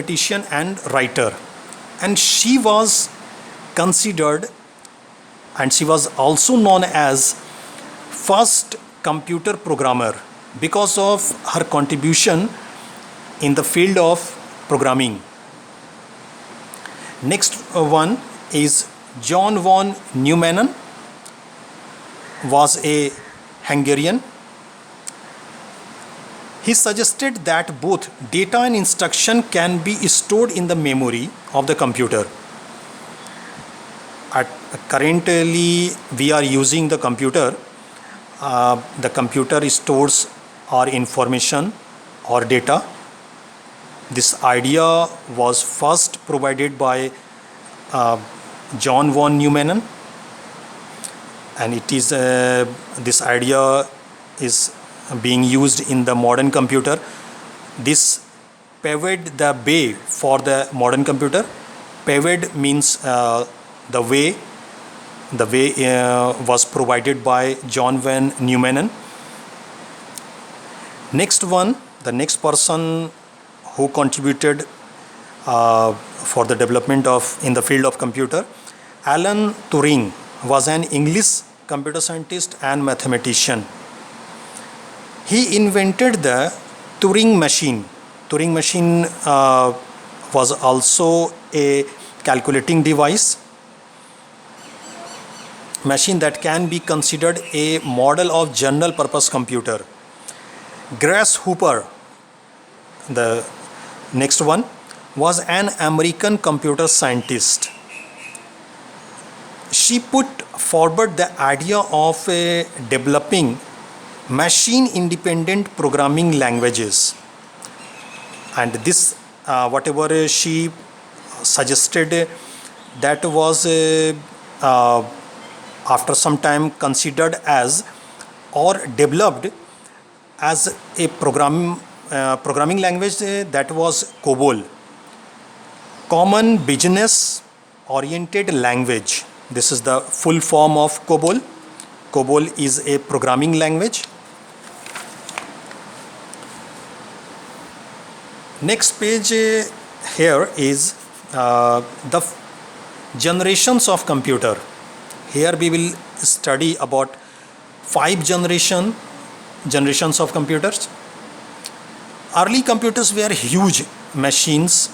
mathematician and writer, and she was considered, and she was also known as first computer programmer because of her contribution in the field of programming. Next one is John von Neumann, was a Hungarian. He suggested that both data and instruction can be stored in the memory of the computer. Currently, we are using the computer. The computer stores our information or data. This idea was first provided by John von Neumann, and it is this idea is being used in the modern computer. This paved the way for the modern computer. Paved means the way was provided by John von Neumann. Next one, the next person who contributed for the development of in the field of computer, Alan Turing, was an English computer scientist and mathematician. He invented the Turing machine. Turing machine was also a calculating device, machine that can be considered a model of general purpose computer. Grace Hopper, the next one, was an American computer scientist. She put forward the idea of developing machine independent programming languages, and this whatever she suggested, that was after some time considered as or developed as a programming language, that was COBOL, Common Business Oriented Language. This is the full form of COBOL. COBOL is a programming language. Next page here is the generations of computer. Here we will study about 5 generations of computers. Early computers were huge machines,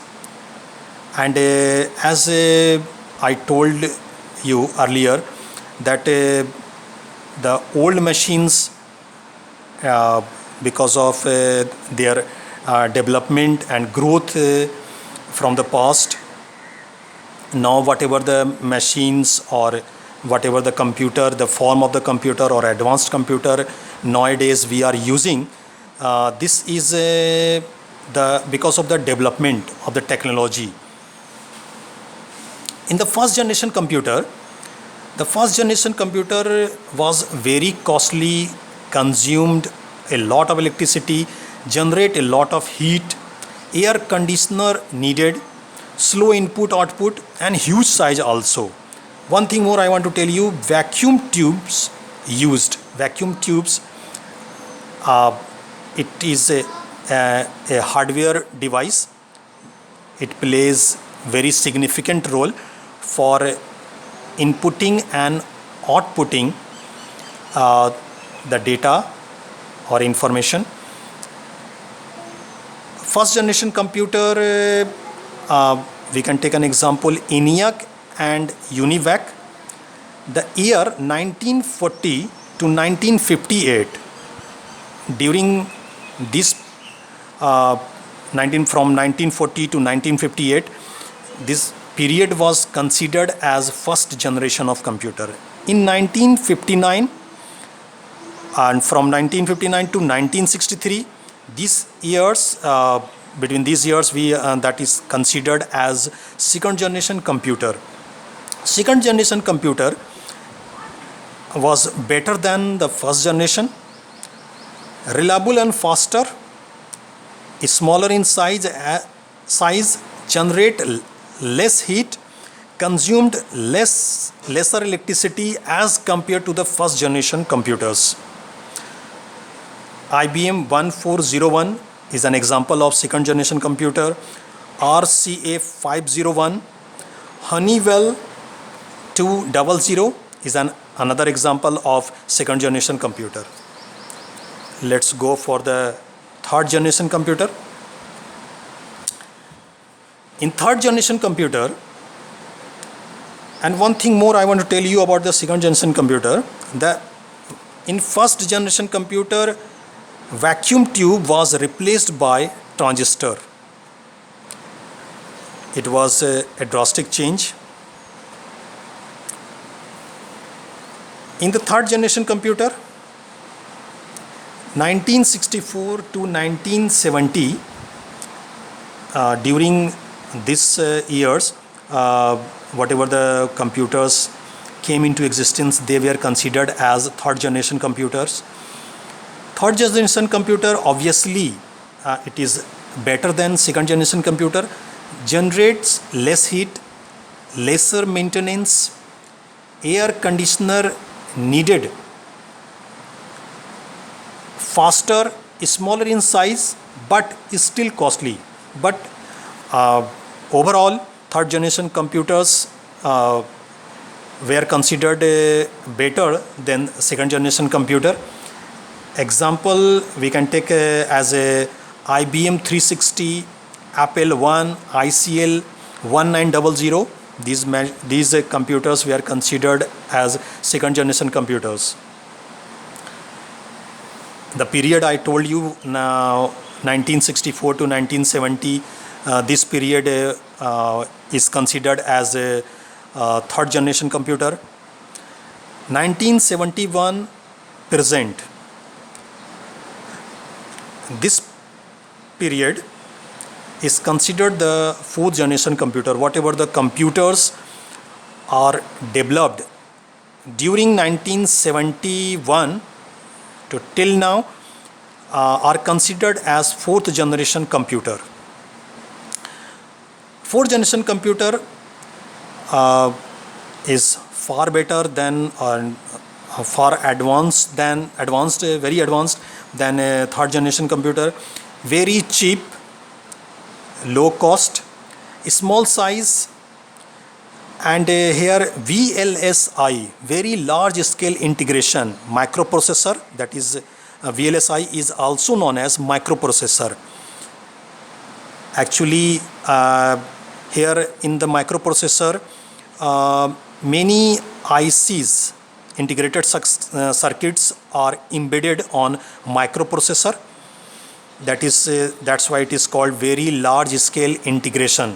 and as I told you earlier, that the old machines, because of their development and growth from the past, now whatever the machines or whatever the computer, the form of the computer or advanced computer nowadays we are using, this is because of the development of the technology. In the first generation computer was very costly, consumed a lot of electricity, generate a lot of heat, air conditioner needed, slow input output, and huge size also. One thing more I want to tell you, vacuum tubes used. Vacuum tubes, it is a hardware device. It plays very significant role for inputting and outputting the data or information. First generation computer, we can take an example, ENIAC and UNIVAC. The year 1940 to 1958, during this from 1940 to 1958, this period was considered as first generation of computer. In 1959 and from 1959 to 1963, these years, between these years, that is considered as second generation computer. Second generation computer was better than the first generation, reliable and faster, smaller in size, generate less heat, consumed lesser electricity as compared to the first generation computers. IBM 1401 is an example of second generation computer. RCA 501, Honeywell 200 is another example of second generation computer. Let's go for the third generation computer. In third generation computer, and one thing more I want to tell you about the second generation computer, that in first generation computer, vacuum tube was replaced by transistor. It was a drastic change. In the third generation computer, 1964 to 1970, during these years, whatever the computers came into existence, they were considered as third generation computers. Third generation computer, obviously, it is better than second generation computer, generates less heat, lesser maintenance, air conditioner needed, faster, smaller in size, but is still costly. But overall, third generation computers were considered better than second generation computer. Example we can take as a IBM 360, Apple I, ICL 1900. These computers were considered as second generation computers. The period I told you now, 1964 to 1970, this period is considered as a third generation computer. 1971 present, this period is considered the fourth generation computer. Whatever the computers are developed during 1971 to till now are considered as fourth generation computer. Fourth generation computer is far better than far advanced, very advanced than a third generation computer. Very cheap, low cost, small size, and here VLSI, very large scale integration microprocessor, that is VLSI is also known as microprocessor. Actually here in the microprocessor, many ICs, integrated circuits, are embedded on microprocessor. That's why it is called very large scale integration.